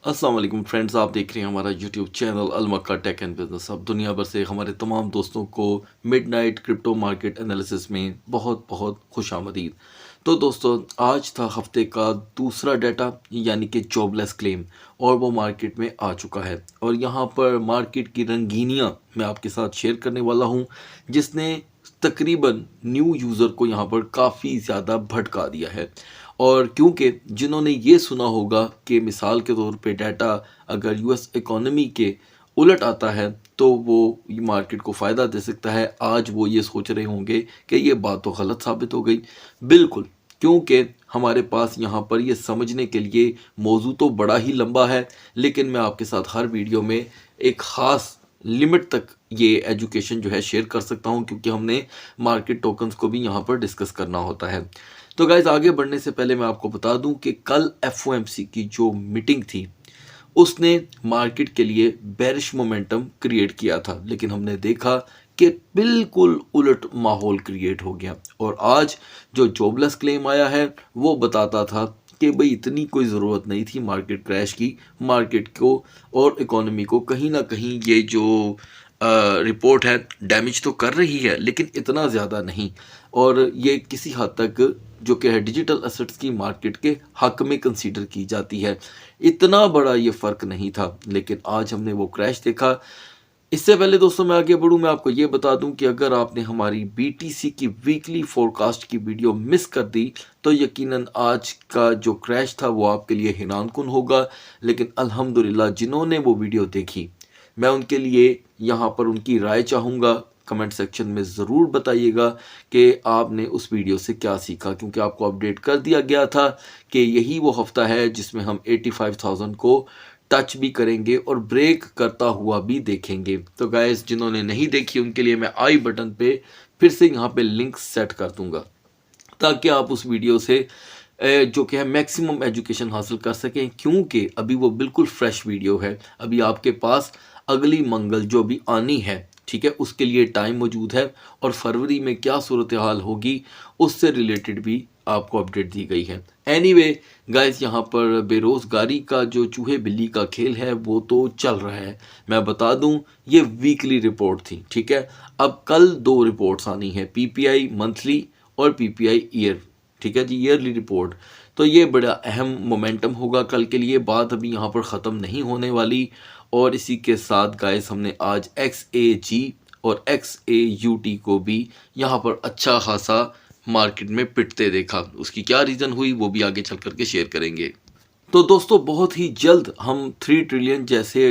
अस्सलाम वालेकुम फ्रेंड्स, आप देख रहे हैं हमारा YouTube channel Al Makka tech and business. अब दुनिया भर से हमारे तमाम दोस्तों को मिडनाइट क्रिप्टो मार्केट एनालिसिस में बहुत बहुत खुश आमदीद। तो दोस्तों, आज था हफ्ते का दूसरा डाटा यानी कि जॉबलेस क्लेम, और वो मार्केट में आ चुका है। और यहाँ पर मार्केट की रंगीनियाँ मैं आपके साथ शेयर करने वाला हूँ, जिसने तकरीबन न्यू यूज़र को यहाँ पर काफ़ी ज़्यादा भटका दिया है। और क्योंकि जिन्होंने ये सुना होगा कि मिसाल के तौर पे डाटा अगर यूएस इकोनॉमी के उलट आता है तो वो ये मार्केट को फ़ायदा दे सकता है, आज वो ये सोच रहे होंगे कि ये बात तो गलत साबित हो गई। बिल्कुल, क्योंकि हमारे पास यहाँ पर ये समझने के लिए मौजू तो बड़ा ही लंबा है, लेकिन मैं आपके साथ हर वीडियो में एक ख़ास लिमिट तक ये एजुकेशन जो है शेयर कर सकता हूँ, क्योंकि हमने मार्केट टोकन्स को भी यहाँ पर डिस्कस करना होता है। तो गाइज, आगे बढ़ने से पहले मैं आपको बता दूं कि कल एफओएमसी की जो मीटिंग थी उसने मार्केट के लिए बेरिश मोमेंटम क्रिएट किया था, लेकिन हमने देखा कि बिल्कुल उलट माहौल क्रिएट हो गया। और आज जो जॉबलेस क्लेम आया है वो बताता था कि भाई इतनी कोई ज़रूरत नहीं थी मार्केट क्रैश की। मार्केट को और इकोनॉमी को कहीं ना कहीं ये जो रिपोर्ट है डैमेज तो कर रही है, लेकिन इतना ज़्यादा नहीं। और ये किसी हद तक जो कि है डिजिटल एसेट्स की मार्केट के हक में कंसीडर की जाती है। इतना बड़ा ये फ़र्क नहीं था, लेकिन आज हमने वो क्रैश देखा। इससे पहले दोस्तों मैं आगे बढ़ूँ, मैं आपको ये बता दूं कि अगर आपने हमारी बीटीसी की वीकली फोरकास्ट की वीडियो मिस कर दी तो यकीनन आज का जो क्रैश था वो आपके लिए हैरानकुन होगा। लेकिन अल्हम्दुलिल्लाह जिन्होंने वो वीडियो देखी, मैं उनके लिए यहाँ पर उनकी राय चाहूँगा। कमेंट सेक्शन में ज़रूर बताइएगा कि आपने उस वीडियो से क्या सीखा, क्योंकि आपको अपडेट कर दिया गया था कि यही वो हफ्ता है जिसमें हम 85,000 को टच भी करेंगे और ब्रेक करता हुआ भी देखेंगे। तो गाइस, जिन्होंने नहीं देखी उनके लिए मैं आई बटन पे फिर से यहाँ पे लिंक सेट कर दूंगा, ताकि आप उस वीडियो से जो कि है मैक्सिमम एजुकेशन हासिल कर सकें, क्योंकि अभी वो बिल्कुल फ्रेश वीडियो है। अभी आपके पास अगली मंगल जो भी आनी है, ठीक है, उसके लिए टाइम मौजूद है। और फरवरी में क्या सूरत हाल होगी उससे रिलेटेड भी आपको अपडेट दी गई है। एनीवे गाइस, यहाँ पर बेरोज़गारी का जो चूहे बिल्ली का खेल है वो तो चल रहा है। मैं बता दूं, ये वीकली रिपोर्ट थी, ठीक है। अब कल दो रिपोर्ट्स आनी है, पीपीआई मंथली और पीपीआई ईयर, ठीक है जी, ईयरली रिपोर्ट। तो ये बड़ा अहम मोमेंटम होगा कल के लिए। बात अभी यहाँ पर ख़त्म नहीं होने वाली। और इसी के साथ गाइस, हमने आज एक्स ए जी और एक्स ए यू टी को भी यहाँ पर अच्छा खासा मार्केट में पिटते देखा। उसकी क्या रीज़न हुई वो भी आगे चल करके शेयर करेंगे। तो दोस्तों, बहुत ही जल्द हम 3 ट्रिलियन जैसे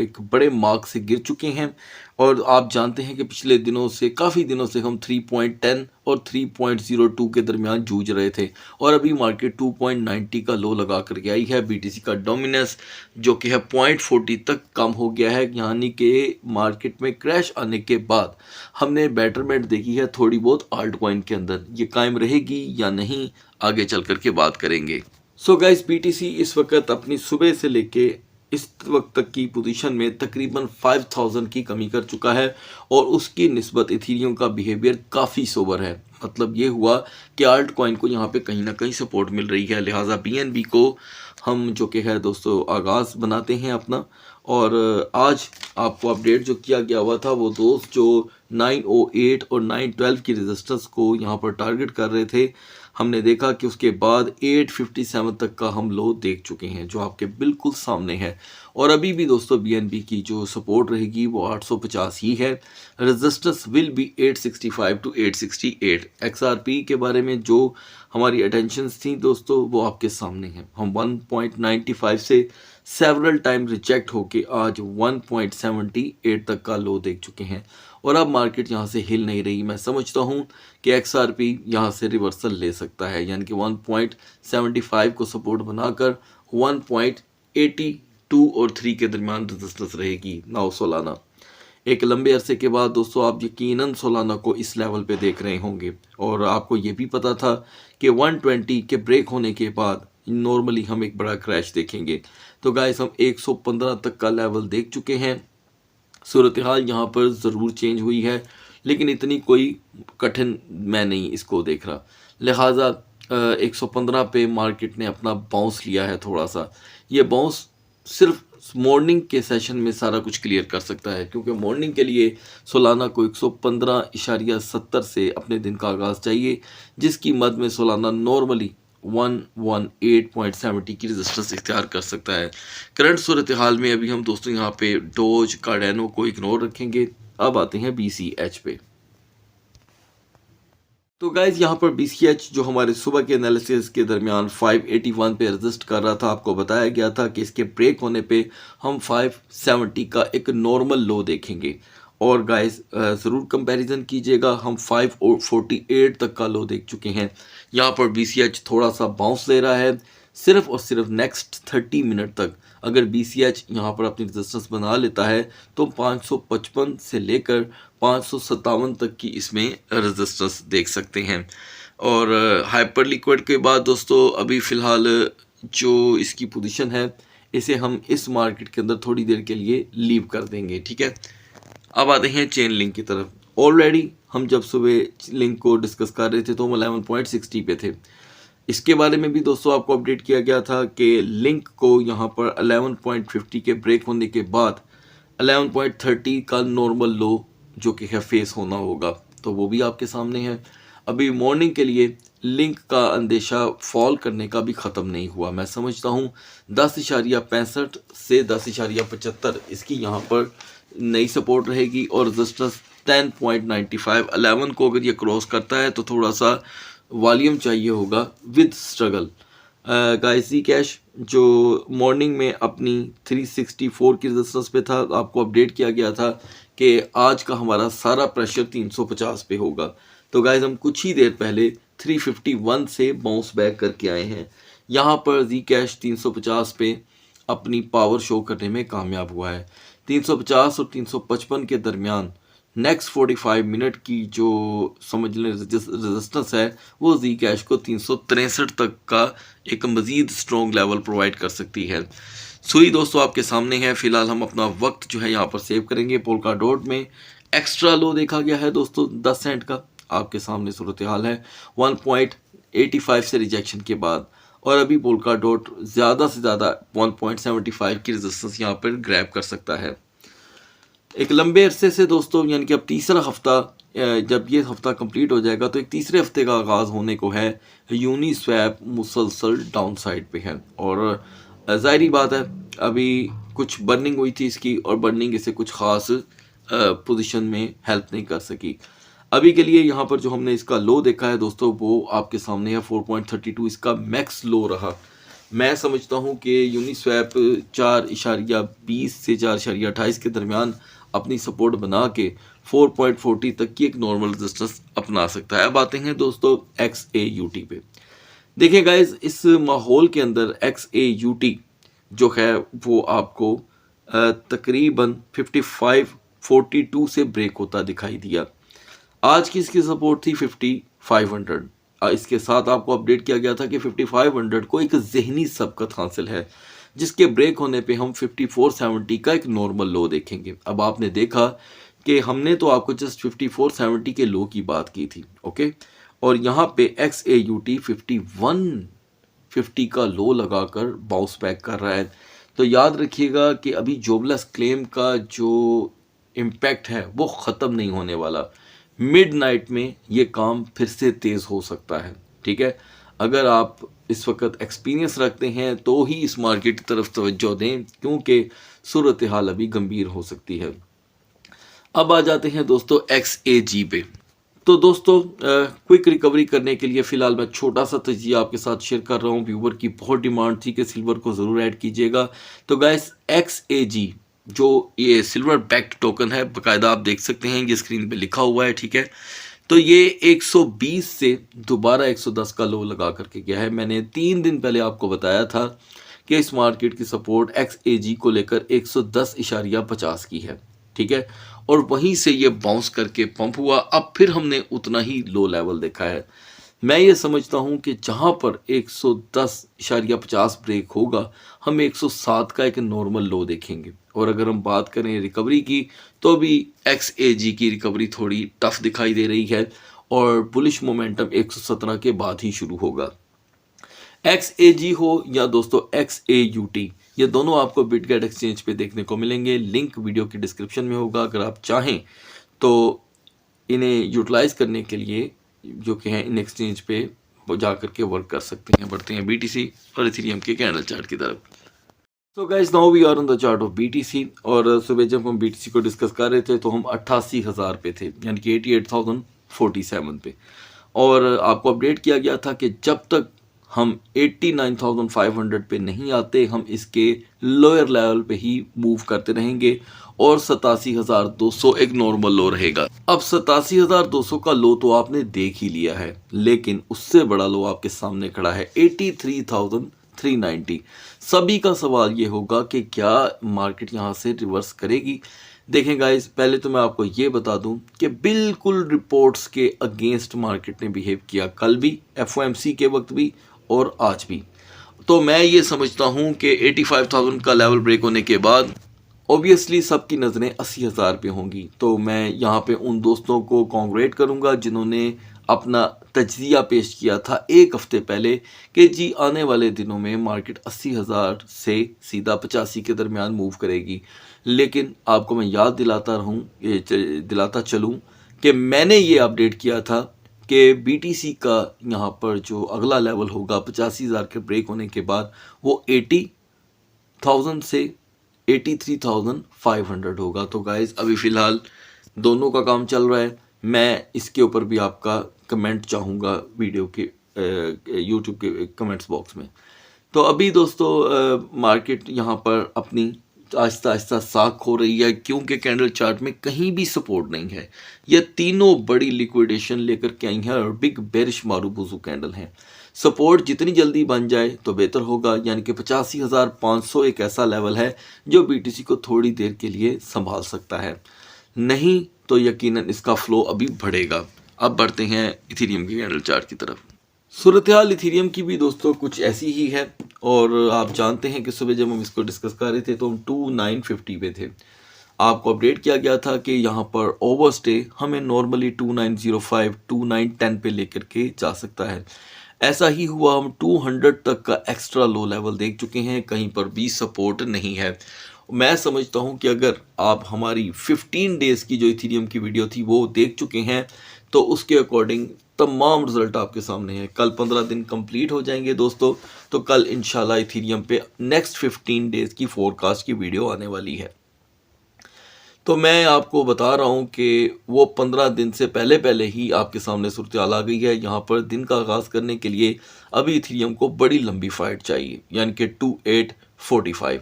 एक बड़े मार्क से गिर चुके हैं। और आप जानते हैं कि पिछले दिनों से काफ़ी दिनों से हम 3.10 और 3.02 के दरमियान जूझ रहे थे, और अभी मार्केट 2.90 का लो लगा करके आई है। बीटीसी का डोमिनेंस जो कि है 0.40 तक कम हो गया है, यानी कि मार्केट में क्रैश आने के बाद हमने बेटरमेंट देखी है थोड़ी बहुत आल्ट कॉइन के अंदर। ये कायम रहेगी या नहीं, आगे चल करके बात करेंगे। सो गाइस, बीटीसी इस वक्त अपनी सुबह से लेके इस वक्त तक की पोजीशन में तकरीबन 5,000 की कमी कर चुका है, और उसकी निस्बत इथीरियम का बिहेवियर काफ़ी सोबर है। मतलब ये हुआ कि आल्ट कॉइन को यहाँ पे कहीं ना कहीं सपोर्ट मिल रही है, लिहाजा बीएनबी को हम जो कि है दोस्तों आगाज़ बनाते हैं अपना। और आज आपको अपडेट जो किया गया हुआ था वो दोस्त जो 908 और 912 की रेजिस्टेंस को यहाँ पर टारगेट कर रहे थे, हमने देखा कि उसके बाद 857 तक का हम लो देख चुके हैं, जो आपके बिल्कुल सामने है। और अभी भी दोस्तों बीएनबी की जो सपोर्ट रहेगी वो 850 ही है। Resistance will be 865 to 868। XRP के बारे में जो हमारी अटेंशंस थी दोस्तों वो आपके सामने हैं। हम 1.95 से सेवरल टाइम रिजेक्ट होके आज 1.78 तक का लो देख चुके हैं, और अब मार्केट यहाँ से हिल नहीं रही। मैं समझता हूँ कि एक्सआरपी यहाँ से रिवर्सल ले सकता है, यानी कि 1.75 को सपोर्ट बनाकर 1.82 और 3 के दरमियान रेजिस्टेंस रहेगी। 9 सालाना एक लंबे अरसे के बाद दोस्तों आप यकीनन सोलाना को इस लेवल पे देख रहे होंगे। और आपको ये भी पता था कि 120 के ब्रेक होने के बाद नॉर्मली हम एक बड़ा क्रैश देखेंगे। तो गाइस, हम 115 तक का लेवल देख चुके हैं। सूरत हाल यहाँ पर ज़रूर चेंज हुई है, लेकिन इतनी कोई कठिन मैं नहीं इसको देख रहा। लिहाजा 115 पे मार्केट ने अपना बाउंस लिया है थोड़ा सा। ये बाउंस सिर्फ मॉर्निंग के सेशन में सारा कुछ क्लियर कर सकता है, क्योंकि मॉर्निंग के लिए सोलाना को 115.70 से अपने दिन का आगाज़ चाहिए, जिसकी मद में सोलाना नॉर्मली 118.70 की रेजिस्टेंस इख्तियार कर सकता है। करंट सूरत हाल में अभी हम दोस्तों यहाँ पे डोज कार्डेनो को इग्नोर रखेंगे। अब आते हैं BCH पे। तो गाइज यहाँ पर BCH जो हमारे सुबह के एनालिसिस के दरमियान 581 पे रजिस्ट कर रहा था, आपको बताया गया था कि इसके ब्रेक होने पे हम 570 का एक नॉर्मल लो देखेंगे। और गाइज ज़रूर कंपैरिजन कीजिएगा, हम 548 तक का लो देख चुके हैं। यहाँ पर BCH थोड़ा सा बाउंस ले रहा है। सिर्फ और सिर्फ नेक्स्ट 30 मिनट तक अगर BCH यहाँ पर अपनी रेजिस्टेंस बना लेता है तो 555 से लेकर 557 तक की इसमें रेजिस्टेंस देख सकते हैं। और हाइपर लिक्विड के बाद दोस्तों अभी फ़िलहाल जो इसकी पोजीशन है, इसे हम इस मार्केट के अंदर थोड़ी देर के लिए लीव कर देंगे, ठीक है। अब आते हैं चेन लिंक की तरफ। ऑलरेडी हम जब सुबह लिंक को डिस्कस कर रहे थे तो हम 11.60 पे थे। इसके बारे में भी दोस्तों आपको अपडेट किया गया था कि लिंक को यहाँ पर 11.50 के ब्रेक होने के बाद 11.30 का नॉर्मल लो जो कि है फेस होना होगा, तो वो भी आपके सामने है। अभी मॉर्निंग के लिए लिंक का अंदेशा फॉल करने का भी ख़त्म नहीं हुआ। मैं समझता हूँ 10.65 से 10.75 इसकी यहाँ पर नई सपोर्ट रहेगी और रेजिस्टेंस 10.95 11 को अगर ये क्रॉस करता है तो थोड़ा सा वॉल्यूम चाहिए होगा विद स्ट्रगल। गाइस Zcash जो मॉर्निंग में अपनी 364 की रेजिस्टेंस पे था, आपको अपडेट किया गया था कि आज का हमारा सारा प्रेशर 350 पे होगा। तो गाइस हम कुछ ही देर पहले 351 से बाउंस बैक करके आए हैं। यहाँ पर Zcash 350 पे अपनी पावर शो करने में कामयाब हुआ है। 350 और 355 के दरमियान नेक्स्ट 45 मिनट की जो समझ लें रेजिस्टेंस है वो Zcash को 363 तक का एक मज़ीद स्ट्रॉन्ग लेवल प्रोवाइड कर सकती है। सुई दोस्तों आपके सामने है। फ़िलहाल हम अपना वक्त जो है यहाँ पर सेव करेंगे। पोल्का डॉट में एक्स्ट्रा लो देखा गया है दोस्तों 10 सेंट का, आपके सामने सूरत हाल है 1.85 से रिजेक्शन के बाद। और अभी पोल्का डॉट ज़्यादा से ज़्यादा 1.75 की रेजिस्टेंस यहाँ पर ग्रैब कर सकता है। एक लंबे अरसे से दोस्तों, यानी कि अब तीसरा हफ्ता, जब ये हफ्ता कंप्लीट हो जाएगा तो एक तीसरे हफ्ते का आगाज़ होने को है। यूनिस्वैप मुसलसल डाउन साइड पे है और ज़ाहिरी बात है अभी कुछ बर्निंग हुई थी इसकी और बर्निंग इसे कुछ ख़ास पोजीशन में हेल्प नहीं कर सकी। अभी के लिए यहाँ पर जो हमने इसका लो देखा है दोस्तों वो आपके सामने है 4.32 इसका मैक्स लो रहा। मैं समझता हूँ कि यूनिस्वैप 4.20 से 4.28 के दरमियान अपनी सपोर्ट बना के 4.40 तक की एक नॉर्मल रेजिस्टेंस अपना सकता है। अब आते हैं दोस्तों XAUT पे। देखिए गाइज इस माहौल के अंदर XAUT जो है वो आपको तकरीबन 55.42 से ब्रेक होता दिखाई दिया। आज की इसकी सपोर्ट थी 5500। इसके साथ आपको अपडेट किया गया था कि 5500 को एक जहनी सबकत हासिल है, जिसके ब्रेक होने पे हम 5470 का एक नॉर्मल लो देखेंगे। अब आपने देखा कि हमने तो आपको जस्ट 5470 के लो की बात की थी, ओके, और यहाँ पे XAUT 5150 का लो लगाकर बाउंस बैक कर रहा है। तो याद रखिएगा कि अभी जॉबलेस क्लेम का जो इम्पैक्ट है वो ख़त्म नहीं होने वाला। मिडनाइट में ये काम फिर से तेज़ हो सकता है, ठीक है। अगर आप इस वक्त एक्सपीरियंस रखते हैं तो ही इस मार्केट की तरफ तवज्जो दें, क्योंकि सूरत हाल अभी गंभीर हो सकती है। अब आ जाते हैं दोस्तों XAG पे। तो दोस्तों क्विक रिकवरी करने के लिए फ़िलहाल मैं छोटा सा तजिया आपके साथ शेयर कर रहा हूँ। व्यूवर की बहुत डिमांड थी कि सिल्वर को ज़रूर ऐड कीजिएगा। तो गाइस XAG जो ये सिल्वर बैक्ड टोकन है, बाकायदा आप देख सकते हैं ये स्क्रीन पे लिखा हुआ है, ठीक है। तो ये 120 से दोबारा 110 का लो लगा करके गया है। मैंने 3 दिन पहले आपको बताया था कि इस मार्केट की सपोर्ट XAG को लेकर 110.50 की है, ठीक है, और वहीं से ये बाउंस करके पंप हुआ। अब फिर हमने उतना ही लो लेवल देखा है। मैं ये समझता हूँ कि जहाँ पर 110.50 ब्रेक होगा हम 107 का एक नॉर्मल लो देखेंगे। और अगर हम बात करें रिकवरी की तो भी XAG की रिकवरी थोड़ी टफ दिखाई दे रही है और बुलिश मोमेंटम 117 के बाद ही शुरू होगा। XAG हो या दोस्तों XAUT, ये दोनों आपको बिटगेट एक्सचेंज पे देखने को मिलेंगे। लिंक वीडियो की डिस्क्रिप्शन में होगा। अगर आप चाहें तो इन्हें यूटिलाइज करने के लिए जो कि हैं इन एक्सचेंज पे जा करके वर्क कर सकते हैं। बढ़ते हैं BTC और इथेरियम के कैंडल चार्ट की तरफ। So guys, now we are on the chart of BTC। और सुबह जब हम BTC को डिस्कस कर रहे थे तो हम 88,000 पे थे, यानी कि 88,047 पे। और आपको अपडेट किया गया था कि जब तक हम 89,500 पे नहीं आते हम इसके लोअर लेवल पे ही मूव करते रहेंगे और 87,200 एक नॉर्मल लो रहेगा। अब 87,200 का लो तो आपने देख ही लिया है, लेकिन उससे बड़ा लो आपके सामने खड़ा है 83,390। सभी का सवाल ये होगा कि क्या मार्केट यहाँ से रिवर्स करेगी। देखें गाइस, पहले तो मैं आपको ये बता दूं कि बिल्कुल रिपोर्ट्स के अगेंस्ट मार्केट ने बिहेव किया, कल भी, FOMC के वक्त भी और आज भी। तो मैं ये समझता हूं कि 85,000 का लेवल ब्रेक होने के बाद ऑब्वियसली सबकी नज़रें 80,000 पे होंगी। तो मैं यहाँ पे उन दोस्तों को कॉन्ग्रेट करूँगा जिन्होंने अपना तज्जिया पेश किया था एक हफ्ते पहले कि जी आने वाले दिनों में मार्केट 80,000 से सीधा 85 के दरमियान मूव करेगी। लेकिन आपको मैं याद दिलाता चलूँ कि मैंने ये अपडेट किया था कि BTC का यहाँ पर जो अगला लेवल होगा 85,000 के ब्रेक होने के बाद वो 80,000 से 83,500 होगा। तो गाइज अभी फ़िलहाल दोनों का काम चल रहा है। मैं इसके ऊपर भी आपका कमेंट चाहूँगा वीडियो के यूट्यूब के कमेंट्स बॉक्स में। तो अभी दोस्तों मार्केट यहाँ पर अपनी आहिस्ता आहिस्ता साख हो रही है, क्योंकि कैंडल चार्ट में कहीं भी सपोर्ट नहीं है। ये तीनों बड़ी लिक्विडेशन लेकर के आई हैं और बिग बेरिश मारूबुजू कैंडल हैं। सपोर्ट जितनी जल्दी बन जाए तो बेहतर होगा, यानी कि 85,500 एक ऐसा लेवल है जो BTC को थोड़ी देर के लिए संभाल सकता है, नहीं तो यकीनन इसका फ्लो अभी बढ़ेगा। अब बढ़ते हैं इथेरियम की कैंडल चार्ट की तरफ। सूरत हाल इथेरियम की भी दोस्तों कुछ ऐसी ही है। और आप जानते हैं कि सुबह जब हम इसको डिस्कस कर रहे थे तो हम 2950 पे थे। आपको अपडेट किया गया था कि यहाँ पर ओवरस्टे हमें नॉर्मली 2905 2910 पे लेकर के जा सकता है। ऐसा ही हुआ, हम 200 तक का एक्स्ट्रा लो लेवल देख चुके हैं, कहीं पर भी सपोर्ट नहीं है। मैं समझता हूं कि अगर आप हमारी 15 डेज़ की जो इथेरियम की वीडियो थी वो देख चुके हैं तो उसके अकॉर्डिंग तमाम रिजल्ट आपके सामने हैं। कल 15 दिन कंप्लीट हो जाएंगे दोस्तों, तो कल इंशाल्लाह इथेरियम पे नेक्स्ट 15 डेज़ की फोरकास्ट की वीडियो आने वाली है। तो मैं आपको बता रहा हूँ कि वो 15 दिन से पहले पहले ही आपके सामने सूरत हाल आ गई है। यहाँ पर दिन का आगाज़ करने के लिए अभी इथेरियम को बड़ी लंबी फाइट चाहिए, यानी कि 2845।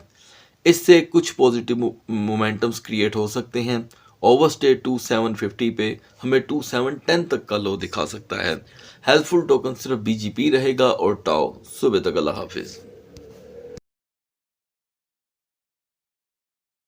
इससे कुछ पॉजिटिव मोमेंटम्स क्रिएट हो सकते हैं। ओवरस्टे 2750 पे हमें 2710 तक का लो दिखा सकता है। हेल्पफुल टोकन सिर्फ BGP रहेगा और टाओ। सुबह तक अल्लाह हाफिज़।